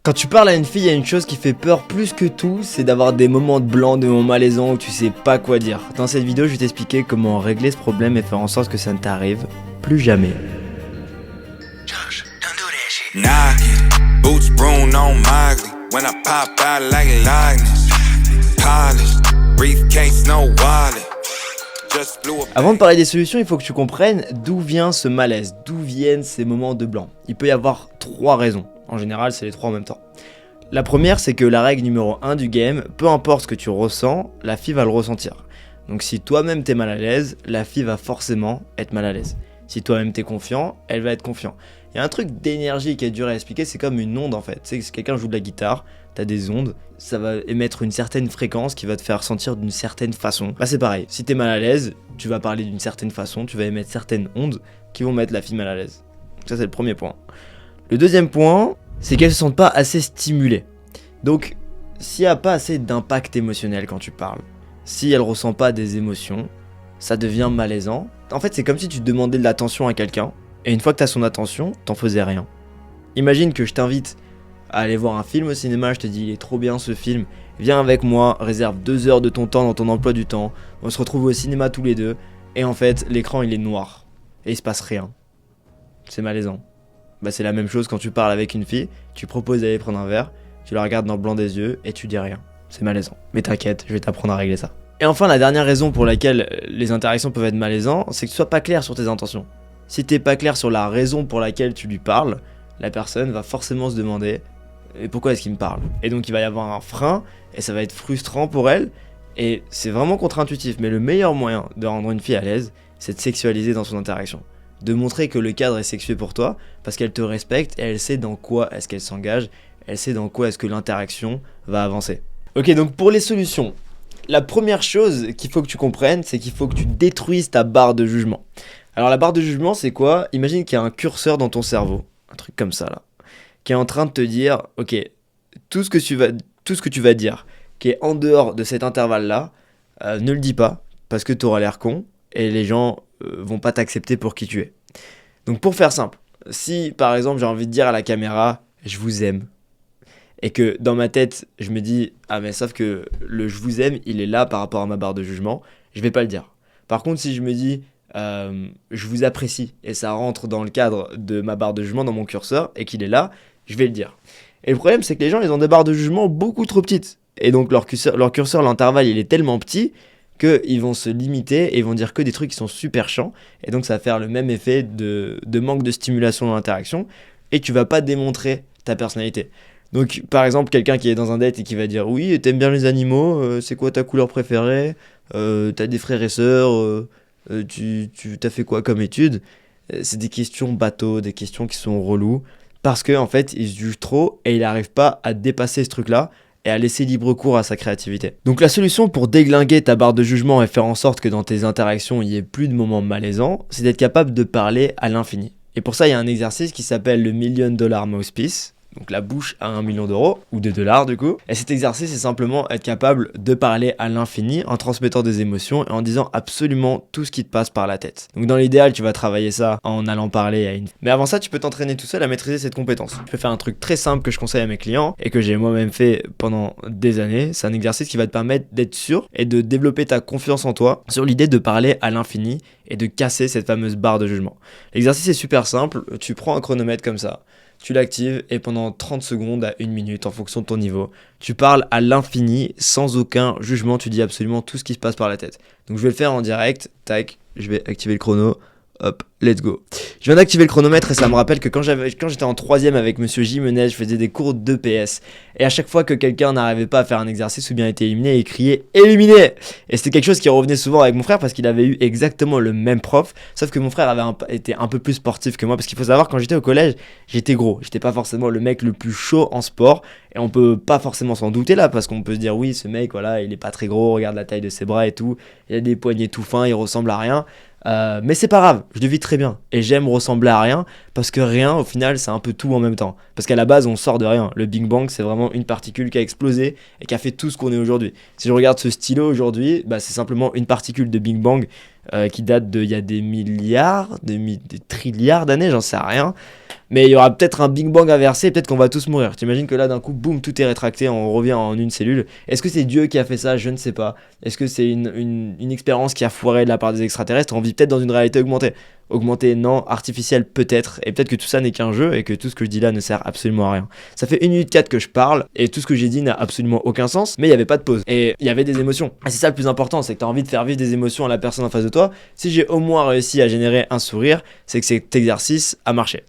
Quand tu parles à une fille, il y a une chose qui fait peur plus que tout, c'est d'avoir des moments de blanc, des moments malaisants où tu sais pas quoi dire. Dans cette vidéo, je vais t'expliquer comment régler ce problème et faire en sorte que ça ne t'arrive plus jamais. Knocking, boots Bruno on Miley. When I pop out like Linus, polished, briefcase, no wallet. Just blew a Avant de parler des solutions, il faut que tu comprennes d'où vient ce malaise, d'où viennent ces moments de blanc. Il peut y avoir 3 raisons. En général, c'est les 3 en même temps. La première, c'est que la règle numéro 1 du game, peu importe ce que tu ressens, la fille va le ressentir. Donc si toi-même t'es mal à l'aise, la fille va forcément être mal à l'aise. Si toi-même t'es confiant, elle va être confiant. Il y a un truc d'énergie qui est dur à expliquer, c'est comme une onde en fait. Tu sais que si quelqu'un joue de la guitare, t'as des ondes, ça va émettre une certaine fréquence qui va te faire sentir d'une certaine façon. Bah c'est pareil, si t'es mal à l'aise, tu vas parler d'une certaine façon, tu vas émettre certaines ondes qui vont mettre la fille mal à l'aise. Ça c'est le premier point. Le deuxième point, c'est qu'elle se sente pas assez stimulée. Donc, s'il n'y a pas assez d'impact émotionnel quand tu parles, si elle ressent pas des émotions, ça devient malaisant. En fait, c'est comme si tu demandais de l'attention à quelqu'un, et une fois que tu as son attention, t'en faisais rien. Imagine que je t'invite à aller voir un film au cinéma, je te dis il est trop bien ce film, viens avec moi, réserve 2 heures de ton temps dans ton emploi du temps, on se retrouve au cinéma tous les deux, et en fait, l'écran il est noir, et il se passe rien. C'est malaisant. Bah c'est la même chose quand tu parles avec une fille, tu proposes d'aller prendre un verre, tu la regardes dans le blanc des yeux et tu dis rien. C'est malaisant. Mais t'inquiète, je vais t'apprendre à régler ça. Et enfin, la dernière raison pour laquelle les interactions peuvent être malaisantes, c'est que tu sois pas clair sur tes intentions. Si t'es pas clair sur la raison pour laquelle tu lui parles, la personne va forcément se demander « pourquoi est-ce qu'il me parle ?» Et donc il va y avoir un frein, et ça va être frustrant pour elle, et c'est vraiment contre-intuitif. Mais le meilleur moyen de rendre une fille à l'aise, c'est de sexualiser dans son interaction. De montrer que le cadre est sexué pour toi, parce qu'elle te respecte et elle sait dans quoi est-ce qu'elle s'engage, elle sait dans quoi est-ce que l'interaction va avancer. Ok, donc pour les solutions, la première chose qu'il faut que tu comprennes, c'est qu'il faut que tu détruises ta barre de jugement. Alors la barre de jugement, c'est quoi ? Imagine qu'il y a un curseur dans ton cerveau, un truc comme ça là, qui est en train de te dire, ok, tout ce que tu vas dire, qui est en dehors de cet intervalle-là, ne le dis pas, parce que tu auras l'air con, et les gens vont pas t'accepter pour qui tu es. Donc pour faire simple, si par exemple j'ai envie de dire à la caméra « je vous aime », et que dans ma tête je me dis « ah mais sauf que le « je vous aime » il est là par rapport à ma barre de jugement », je vais pas le dire. Par contre si je me dis « je vous apprécie » et ça rentre dans le cadre de ma barre de jugement dans mon curseur et qu'il est là, je vais le dire. Et le problème c'est que les gens ils ont des barres de jugement beaucoup trop petites. Et donc leur curseur, l'intervalle il est tellement petit qu'ils vont se limiter et ils vont dire que des trucs qui sont super chiants. Et donc ça va faire le même effet de manque de stimulation dans l'interaction. Et tu vas pas démontrer ta personnalité. Donc par exemple, quelqu'un qui est dans un date et qui va dire « oui, t'aimes bien les animaux, c'est quoi ta couleur préférée, t'as des frères et sœurs, t'as fait quoi comme études ?» C'est des questions bateaux, des questions qui sont reloues. Parce qu'en fait, il se juge trop et il n'arrive pas à dépasser ce truc-là et à laisser libre cours à sa créativité. Donc la solution pour déglinguer ta barre de jugement et faire en sorte que dans tes interactions il n'y ait plus de moments malaisants, c'est d'être capable de parler à l'infini. Et pour ça il y a un exercice qui s'appelle le $1 million mouthpiece, donc la bouche à 1 million d'euros, ou de dollars du coup. Et cet exercice c'est simplement être capable de parler à l'infini en transmettant des émotions et en disant absolument tout ce qui te passe par la tête. Donc dans l'idéal tu vas travailler ça en allant parler à une... Mais avant ça tu peux t'entraîner tout seul à maîtriser cette compétence. Tu peux faire un truc très simple que je conseille à mes clients et que j'ai moi-même fait pendant des années. C'est un exercice qui va te permettre d'être sûr et de développer ta confiance en toi sur l'idée de parler à l'infini et de casser cette fameuse barre de jugement. L'exercice est super simple, tu prends un chronomètre comme ça, tu l'actives et pendant 30 secondes à 1 minute en fonction de ton niveau, tu parles à l'infini sans aucun jugement, tu dis absolument tout ce qui se passe par la tête. Donc je vais le faire en direct, tac, je vais activer le chrono, hop, let's go. Je viens d'activer le chronomètre et ça me rappelle que quand j'étais en 3ème avec Monsieur J. Menez, je faisais des cours d'EPS. Et à chaque fois que quelqu'un n'arrivait pas à faire un exercice ou bien était éliminé, il criait « éliminé !» Et c'était quelque chose qui revenait souvent avec mon frère parce qu'il avait eu exactement le même prof. Sauf que mon frère avait été un peu plus sportif que moi. Parce qu'il faut savoir, quand j'étais au collège, j'étais gros. J'étais pas forcément le mec le plus chaud en sport. Et on peut pas forcément s'en douter là, parce qu'on peut se dire « oui, ce mec, voilà, il est pas très gros, regarde la taille de ses bras et tout. Il a des poignets tout fins, il ressemble à rien. » Mais c'est pas grave, je le vis très bien et j'aime ressembler à rien parce que rien au final c'est un peu tout en même temps, parce qu'à la base on sort de rien. Le Big Bang c'est vraiment une particule qui a explosé et qui a fait tout ce qu'on est aujourd'hui. Si je regarde ce stylo aujourd'hui, bah, c'est simplement une particule de Big Bang qui date d'il y a des milliards, des trilliards d'années, j'en sais rien. Mais il y aura peut-être un Big Bang inversé, et peut-être qu'on va tous mourir. T'imagines que là, d'un coup, boum, tout est rétracté, on revient en une cellule. Est-ce que c'est Dieu qui a fait ça? Je ne sais pas. Est-ce que c'est une expérience qui a foiré de la part des extraterrestres? On vit peut-être dans une réalité augmentée. Augmentée, non. Artificielle, peut-être. Et peut-être que tout ça n'est qu'un jeu et que tout ce que je dis là ne sert absolument à rien. Ça fait 1 minute 4 que je parle et tout ce que j'ai dit n'a absolument aucun sens, mais il n'y avait pas de pause. Et il y avait des émotions. Et c'est ça le plus important, c'est que tu as envie de faire vivre des émotions à la personne en face de toi. Si j'ai au moins réussi à générer un sourire, c'est que cet exercice a marché.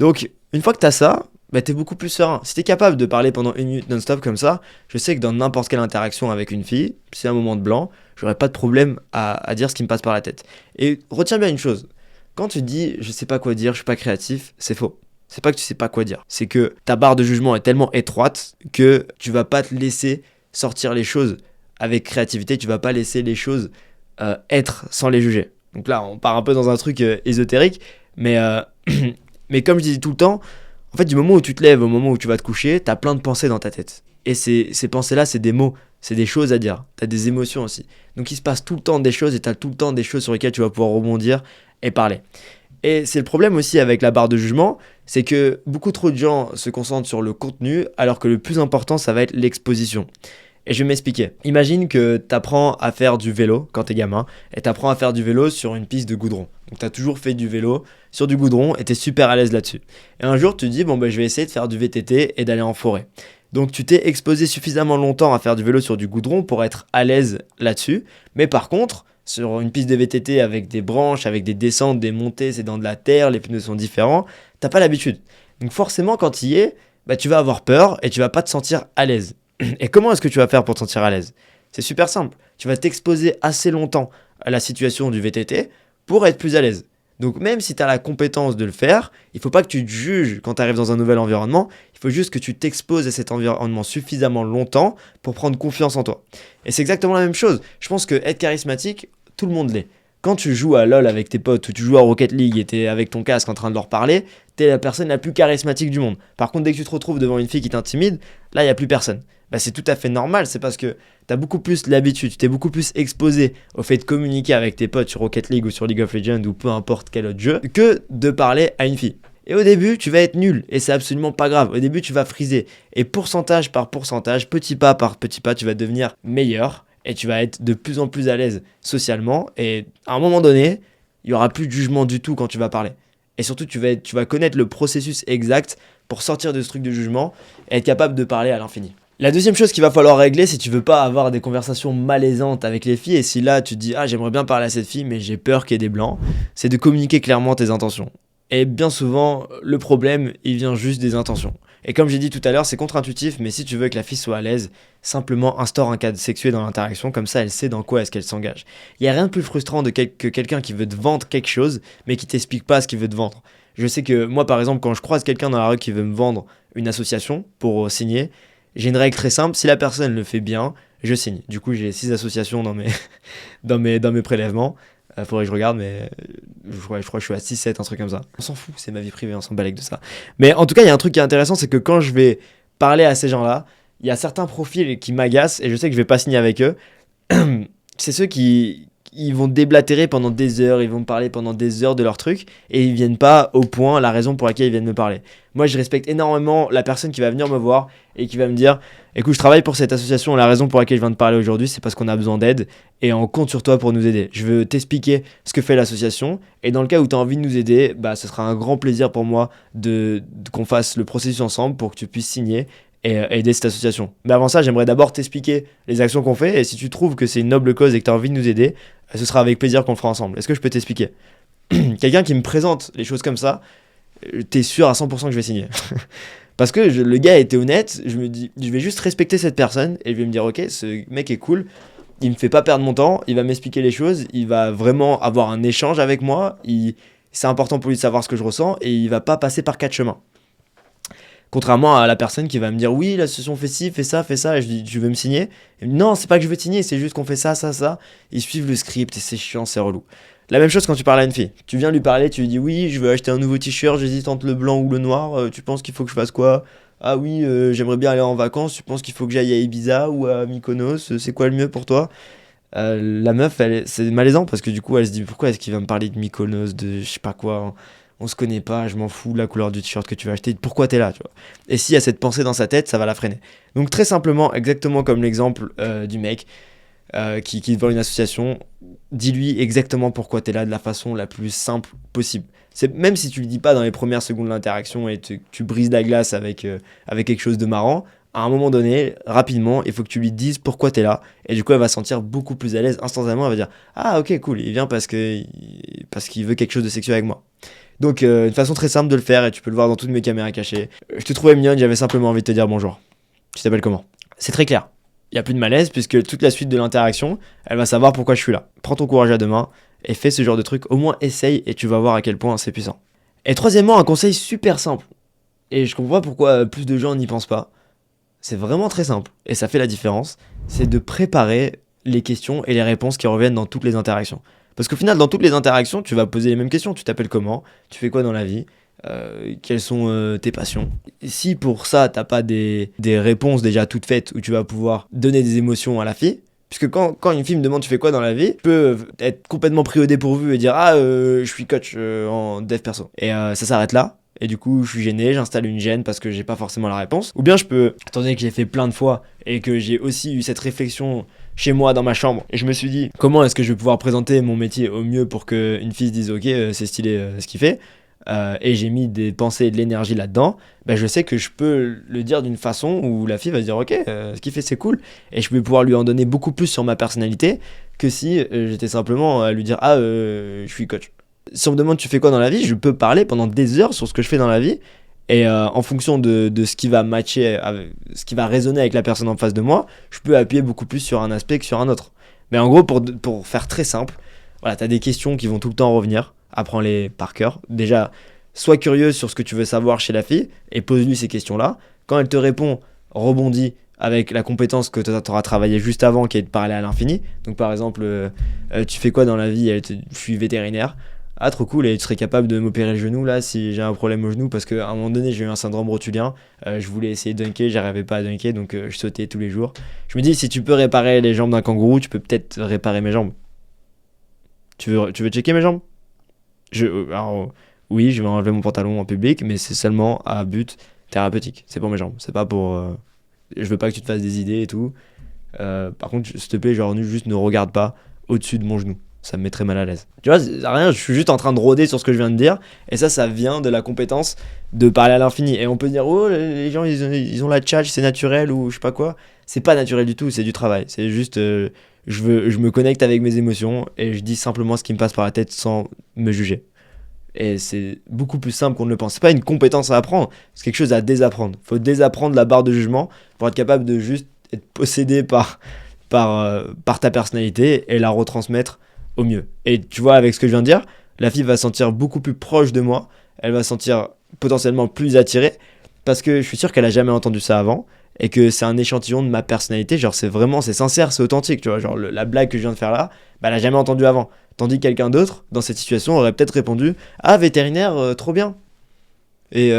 Donc, une fois que tu as ça, bah, tu es beaucoup plus serein. Si tu es capable de parler pendant 1 minute non-stop comme ça, je sais que dans n'importe quelle interaction avec une fille, si c'est un moment de blanc, j'aurais pas de problème à dire ce qui me passe par la tête. Et retiens bien une chose, quand tu dis je sais pas quoi dire, je suis pas créatif, c'est faux. C'est pas que tu sais pas quoi dire, c'est que ta barre de jugement est tellement étroite que tu vas pas te laisser sortir les choses avec créativité, tu vas pas laisser les choses être sans les juger. Donc là, on part un peu dans un truc ésotérique, mais, mais comme je dis tout le temps, en fait, du moment où tu te lèves au moment où tu vas te coucher, t'as plein de pensées dans ta tête. Et ces pensées-là, c'est des mots, c'est des choses à dire. T'as des émotions aussi. Donc il se passe tout le temps des choses et t'as tout le temps des choses sur lesquelles tu vas pouvoir rebondir et parler. Et c'est le problème aussi avec la barre de jugement, c'est que beaucoup trop de gens se concentrent sur le contenu alors que le plus important, ça va être l'exposition. Et je vais m'expliquer. Imagine que t'apprends à faire du vélo quand t'es gamin et t'apprends à faire du vélo sur une piste de goudron. Donc t'as toujours fait du vélo sur du goudron et t'es super à l'aise là-dessus. Et un jour tu te dis bon je vais essayer de faire du VTT et d'aller en forêt. Donc tu t'es exposé suffisamment longtemps à faire du vélo sur du goudron pour être à l'aise là-dessus. Mais par contre, sur une piste de VTT avec des branches, avec des descentes, des montées, c'est dans de la terre, les pneus sont différents, t'as pas l'habitude. Donc forcément quand tu y es, tu vas avoir peur et tu vas pas te sentir à l'aise. Et comment est-ce que tu vas faire pour te sentir à l'aise? C'est super simple. Tu vas t'exposer assez longtemps à la situation du VTT pour être plus à l'aise. Donc même si tu as la compétence de le faire, il ne faut pas que tu te juges quand tu arrives dans un nouvel environnement. Il faut juste que tu t'exposes à cet environnement suffisamment longtemps pour prendre confiance en toi. Et c'est exactement la même chose. Je pense que être charismatique, tout le monde l'est. Quand tu joues à LoL avec tes potes ou tu joues à Rocket League et tu es avec ton casque en train de leur parler, tu es la personne la plus charismatique du monde. Par contre, dès que tu te retrouves devant une fille qui t'intimide, là, il n'y a plus personne. C'est tout à fait normal, c'est parce que tu as beaucoup plus l'habitude, tu t'es beaucoup plus exposé au fait de communiquer avec tes potes sur Rocket League ou sur League of Legends ou peu importe quel autre jeu, que de parler à une fille. Et au début, tu vas être nul et c'est absolument pas grave. Au début, tu vas friser. Et pourcentage par pourcentage, petit pas par petit pas, tu vas devenir meilleur et tu vas être de plus en plus à l'aise socialement. Et à un moment donné, il n'y aura plus de jugement du tout quand tu vas parler. Et surtout, tu vas connaître le processus exact pour sortir de ce truc de jugement et être capable de parler à l'infini. La deuxième chose qu'il va falloir régler, si tu veux pas avoir des conversations malaisantes avec les filles, et si là tu te dis j'aimerais bien parler à cette fille mais j'ai peur qu'il y ait des blancs, c'est de communiquer clairement tes intentions. Et bien souvent, le problème, il vient juste des intentions. Et comme j'ai dit tout à l'heure, c'est contre-intuitif, mais si tu veux que la fille soit à l'aise, simplement instaure un cadre sexuel dans l'interaction, comme ça elle sait dans quoi est-ce qu'elle s'engage. Il n'y a rien de plus frustrant que quelqu'un qui veut te vendre quelque chose, mais qui t'explique pas ce qu'il veut te vendre. Je sais que moi par exemple, quand je croise quelqu'un dans la rue qui veut me vendre une association pour signer, j'ai une règle très simple, si la personne le fait bien, je signe. Du coup, j'ai 6 associations dans mes prélèvements. Faudrait que je regarde, mais je crois que je suis à 6-7, un truc comme ça. On s'en fout, c'est ma vie privée, on s'en balèque de ça. Mais en tout cas, il y a un truc qui est intéressant, c'est que quand je vais parler à ces gens-là, il y a certains profils qui m'agacent et je sais que je vais pas signer avec eux. C'est ceux qui ils vont déblatérer pendant des heures, ils vont me parler pendant des heures de leur truc et ils viennent pas au point, la raison pour laquelle ils viennent me parler. Moi, je respecte énormément la personne qui va venir me voir et qui va me dire écoute, je travaille pour cette association, la raison pour laquelle je viens de parler aujourd'hui, c'est parce qu'on a besoin d'aide et on compte sur toi pour nous aider. Je veux t'expliquer ce que fait l'association et dans le cas où tu as envie de nous aider, ce sera un grand plaisir pour moi qu'on fasse le processus ensemble pour que tu puisses signer et aider cette association. Mais avant ça, j'aimerais d'abord t'expliquer les actions qu'on fait et si tu trouves que c'est une noble cause et que tu as envie de nous aider, ce sera avec plaisir qu'on le fera ensemble. Est-ce que je peux t'expliquer? Quelqu'un qui me présente les choses comme ça, t'es sûr à 100% que je vais signer. Parce que le gars était honnête, je me dis, je vais juste respecter cette personne et je vais me dire, ok, ce mec est cool, il me fait pas perdre mon temps, il va m'expliquer les choses, il va vraiment avoir un échange avec moi, c'est important pour lui de savoir ce que je ressens et il va pas passer par 4 chemins. Contrairement à la personne qui va me dire oui, l'association fait ci, fait ça, et je dis tu veux me signer? Et non, c'est pas que je veux te signer, c'est juste qu'on fait ça. Ils suivent le script et c'est chiant, c'est relou. La même chose quand tu parles à une fille. Tu viens lui parler, tu lui dis oui, je veux acheter un nouveau t-shirt, j'hésite entre le blanc ou le noir, tu penses qu'il faut que je fasse quoi? Ah oui, j'aimerais bien aller en vacances, tu penses qu'il faut que j'aille à Ibiza ou à Mykonos, c'est quoi le mieux pour toi? La meuf, c'est malaisant parce que du coup, elle se dit pourquoi est-ce qu'il va me parler de Mykonos, de je sais pas quoi, on se connaît pas, je m'en fous de la couleur du t-shirt que tu vas acheter, pourquoi t'es là, tu vois. Et s'il y a cette pensée dans sa tête, ça va la freiner. Donc très simplement, exactement comme l'exemple du mec qui est devant une association, dis-lui exactement pourquoi t'es là de la façon la plus simple possible. Même si tu lui dis pas dans les premières secondes de l'interaction et tu brises la glace avec quelque chose de marrant, à un moment donné, rapidement, il faut que tu lui dises pourquoi t'es là. Et du coup, elle va se sentir beaucoup plus à l'aise instantanément. Elle va dire ah ok cool, il vient parce qu'il veut quelque chose de sexuel avec moi. Donc une façon très simple de le faire et tu peux le voir dans toutes mes caméras cachées. Je te trouvais mignonne, j'avais simplement envie de te dire bonjour. Tu t'appelles comment? C'est très clair. Il n'y a plus de malaise puisque toute la suite de l'interaction, elle va savoir pourquoi je suis là. Prends ton courage à deux mains et fais ce genre de truc. Au moins essaye et tu vas voir à quel point c'est puissant. Et troisièmement, un conseil super simple. Et je comprends pas pourquoi plus de gens n'y pensent pas. C'est vraiment très simple et ça fait la différence. C'est de préparer les questions et les réponses qui reviennent dans toutes les interactions. Parce qu'au final, dans toutes les interactions, tu vas poser les mêmes questions. Tu t'appelles comment? Tu fais quoi dans la vie? Quelles sont tes passions? Si pour ça, t'as pas des réponses déjà toutes faites où tu vas pouvoir donner des émotions à la fille, puisque quand une fille me demande tu fais quoi dans la vie, je peux être complètement pris au dépourvu et dire je suis coach en dev perso. Et ça s'arrête là. Et du coup, je suis gêné, j'installe une gêne parce que j'ai pas forcément la réponse. Ou bien je peux, étant donné que j'ai fait plein de fois et que j'ai aussi eu cette réflexion chez moi dans ma chambre, et je me suis dit comment est-ce que je vais pouvoir présenter mon métier au mieux pour qu'une fille se dise ok, c'est stylé ce qu'il fait. Et j'ai mis des pensées et de l'énergie là-dedans, je sais que je peux le dire d'une façon où la fille va se dire ok, ce qu'il fait c'est cool, et je vais pouvoir lui en donner beaucoup plus sur ma personnalité que si j'étais simplement à lui dire je suis coach. Si on me demande tu fais quoi dans la vie, je peux parler pendant des heures sur ce que je fais dans la vie, et en fonction de ce qui va matcher, ce qui va résonner avec la personne en face de moi, je peux appuyer beaucoup plus sur un aspect que sur un autre. Mais en gros, pour faire très simple, voilà, t'as des questions qui vont tout le temps revenir, apprends-les par cœur. Déjà, sois curieux sur ce que tu veux savoir chez la fille et pose-lui ces questions-là. Quand elle te répond, rebondis avec la compétence que tu auras travaillé juste avant, qui est de parler à l'infini. Donc par exemple, tu fais quoi dans la vie? Je suis vétérinaire. Ah trop cool, et tu serais capable de m'opérer le genou là si j'ai un problème au genou, parce qu'à un moment donné j'ai eu un syndrome rotulien, je voulais essayer de dunker, j'arrivais pas à dunker, donc je sautais tous les jours. Je me dis si tu peux réparer les jambes d'un kangourou, tu peux peut-être réparer mes jambes. Tu veux checker mes jambes? Alors, oui, je vais enlever mon pantalon en public, mais c'est seulement à but thérapeutique, c'est pour mes jambes, c'est pas pour... je veux pas que tu te fasses des idées et tout. Par contre, s'il te plaît, genre juste ne regarde pas au-dessus de mon genou. Ça me mettrait mal à l'aise. Tu vois, rien, je suis juste en train de rôder sur ce que je viens de dire. Et ça vient de la compétence de parler à l'infini. Et on peut dire, oh, les gens, ils ont la tchatch, c'est naturel ou je sais pas quoi. C'est pas naturel du tout, c'est du travail. C'est juste, je me connecte avec mes émotions et je dis simplement ce qui me passe par la tête sans me juger. Et c'est beaucoup plus simple qu'on ne le pense. C'est pas une compétence à apprendre, c'est quelque chose à désapprendre. Faut désapprendre la barre de jugement pour être capable de juste être possédé par ta personnalité et la retransmettre au mieux. Et tu vois, avec ce que je viens de dire, la fille va se sentir beaucoup plus proche de moi, elle va se sentir potentiellement plus attirée, parce que je suis sûr qu'elle a jamais entendu ça avant, et que c'est un échantillon de ma personnalité, genre c'est sincère, c'est authentique, tu vois, genre la blague que je viens de faire là, elle a jamais entendu avant. Tandis que quelqu'un d'autre, dans cette situation, aurait peut-être répondu « Ah, vétérinaire, trop bien. Et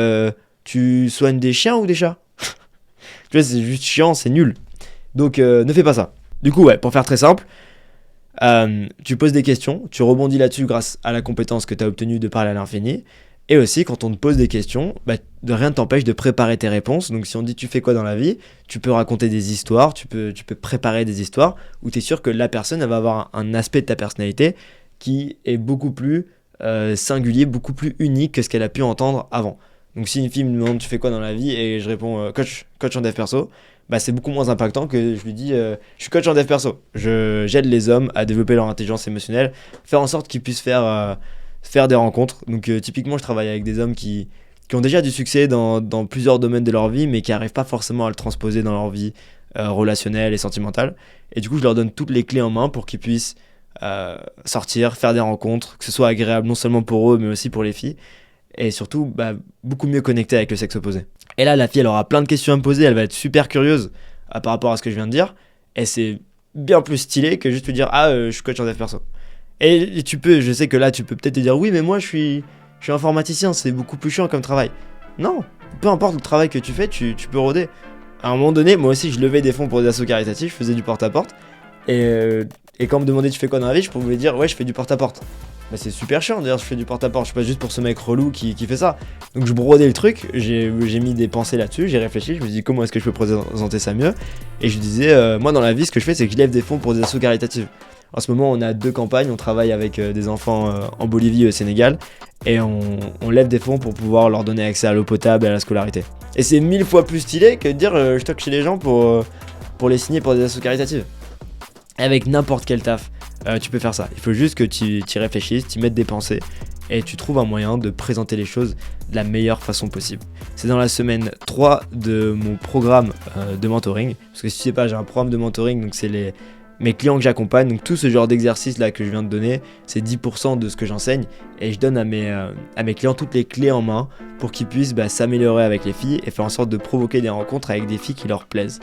tu soignes des chiens ou des chats ?» Tu vois, c'est juste chiant, c'est nul. Donc ne fais pas ça. Du coup, ouais, pour faire très simple, tu poses des questions, tu rebondis là-dessus grâce à la compétence que tu as obtenue de parler à l'infini. Et aussi, quand on te pose des questions, rien ne t'empêche de préparer tes réponses. Donc si on dit tu fais quoi dans la vie, tu peux raconter des histoires, tu peux préparer des histoires où tu es sûr que la personne elle va avoir un aspect de ta personnalité qui est beaucoup plus singulier, beaucoup plus unique que ce qu'elle a pu entendre avant. Donc si une fille me demande tu fais quoi dans la vie et je réponds coach en dev perso, c'est beaucoup moins impactant que je lui dis je suis coach en dev perso. J'aide les hommes à développer leur intelligence émotionnelle, faire en sorte qu'ils puissent faire des rencontres. Donc typiquement je travaille avec des hommes qui ont déjà du succès dans plusieurs domaines de leur vie mais qui n'arrivent pas forcément à le transposer dans leur vie relationnelle et sentimentale. Et du coup je leur donne toutes les clés en main pour qu'ils puissent sortir, faire des rencontres, que ce soit agréable non seulement pour eux mais aussi pour les filles. Et surtout beaucoup mieux connecté avec le sexe opposé. Et là la fille elle aura plein de questions à me poser, elle va être super curieuse par rapport à ce que je viens de dire, et c'est bien plus stylé que juste lui dire je suis coach en dev perso. Et je sais que là tu peux peut-être te dire oui mais moi je suis informaticien, c'est beaucoup plus chiant comme travail. Non, peu importe le travail que tu fais, tu peux rôder. À un moment donné, moi aussi je levais des fonds pour des assos caritatifs, je faisais du porte-à-porte, et Et quand on me demandait tu fais quoi dans la vie, je pouvais dire ouais je fais du porte-à-porte. Bah c'est super chiant d'ailleurs, je fais du porte-à-porte, je suis pas juste pour ce mec relou qui fait ça. Donc je brodais le truc, j'ai mis des pensées là-dessus, j'ai réfléchi, je me suis dit comment est-ce que je peux présenter ça mieux. Et je disais, moi dans la vie ce que je fais c'est que je lève des fonds pour des assos caritatives. En ce moment on a 2 campagnes, on travaille avec des enfants en Bolivie et au Sénégal. Et on lève des fonds pour pouvoir leur donner accès à l'eau potable et à la scolarité. Et c'est 1000 fois plus stylé que de dire je toque chez les gens pour les signer pour des assos caritatives. Avec n'importe quel taf, tu peux faire ça. Il faut juste que tu y réfléchisses, tu y mettes des pensées et tu trouves un moyen de présenter les choses de la meilleure façon possible. C'est dans la semaine 3 de mon programme de mentoring. Parce que si tu sais pas, j'ai un programme de mentoring, donc c'est mes clients que j'accompagne. Donc tout ce genre d'exercice là que je viens de donner, c'est 10% de ce que j'enseigne. Et je donne à mes clients toutes les clés en main pour qu'ils puissent s'améliorer avec les filles et faire en sorte de provoquer des rencontres avec des filles qui leur plaisent.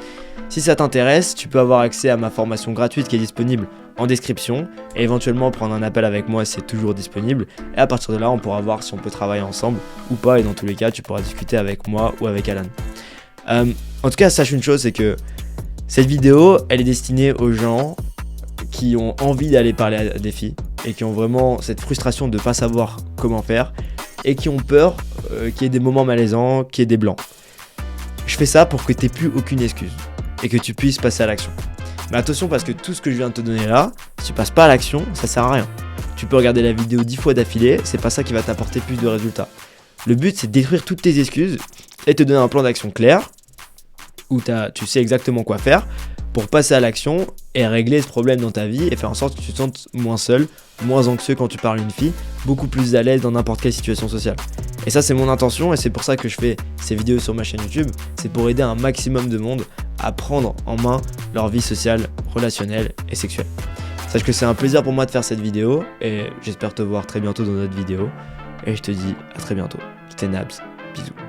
Si ça t'intéresse, tu peux avoir accès à ma formation gratuite qui est disponible en description et éventuellement prendre un appel avec moi, c'est toujours disponible. Et à partir de là, on pourra voir si on peut travailler ensemble ou pas. Et dans tous les cas, tu pourras discuter avec moi ou avec Alan. En tout cas, sache une chose, c'est que cette vidéo, elle est destinée aux gens qui ont envie d'aller parler à des filles et qui ont vraiment cette frustration de ne pas savoir comment faire et qui ont peur qu'il y ait des moments malaisants, qu'il y ait des blancs. Je fais ça pour que tu n'aies plus aucune excuse et que tu puisses passer à l'action. Mais attention parce que tout ce que je viens de te donner là, si tu passes pas à l'action, ça sert à rien. Tu peux regarder la vidéo 10 fois d'affilée, c'est pas ça qui va t'apporter plus de résultats. Le but c'est de détruire toutes tes excuses et te donner un plan d'action clair où tu sais exactement quoi faire pour passer à l'action et régler ce problème dans ta vie et faire en sorte que tu te sentes moins seul, moins anxieux quand tu parles à une fille, beaucoup plus à l'aise dans n'importe quelle situation sociale. Et ça c'est mon intention et c'est pour ça que je fais ces vidéos sur ma chaîne YouTube, c'est pour aider un maximum de monde à prendre en main leur vie sociale, relationnelle et sexuelle. Sache que c'est un plaisir pour moi de faire cette vidéo et j'espère te voir très bientôt dans notre vidéo et je te dis à très bientôt. C'était Nabs, bisous.